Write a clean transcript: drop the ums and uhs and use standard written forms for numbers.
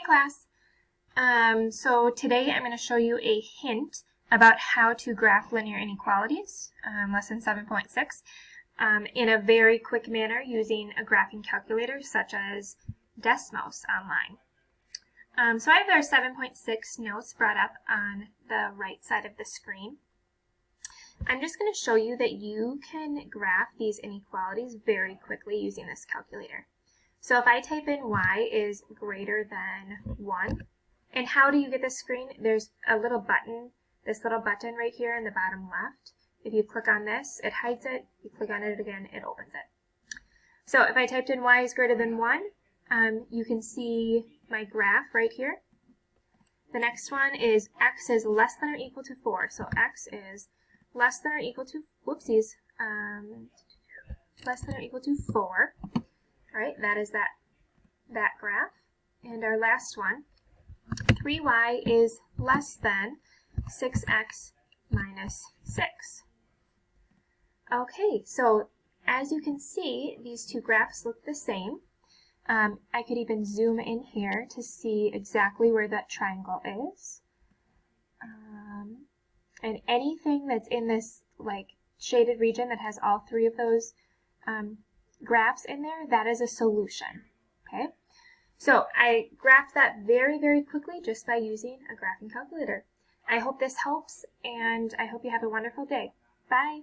Hi class. So today I'm going to show you a hint about how to graph linear inequalities, lesson 7.6, in a very quick manner using a graphing calculator such as Desmos online. So I have our 7.6 notes brought up on the right side of the screen. I'm just going to show you that you can graph these inequalities very quickly using this calculator. So if I type in y is greater than 1, and how do you get this screen? There's a little button, this little button right here in the bottom left. If you click on this, it hides it. You click on it again, it opens it. So if I typed in y is greater than 1, you can see my graph right here. The next one is x is less than or equal to 4. So x is less than or equal to, less than or equal to 4. All right, that is that graph. And our last one, 3y is less than 6x minus 6. Okay, so as you can see, these two graphs look the same. I could even zoom in here to see exactly where that triangle is. And anything that's in this like shaded region that has all three of those graphs in there, that is a solution. Okay, so I graphed that very, very quickly just by using a graphing calculator. I hope this helps, and I hope you have a wonderful day. Bye.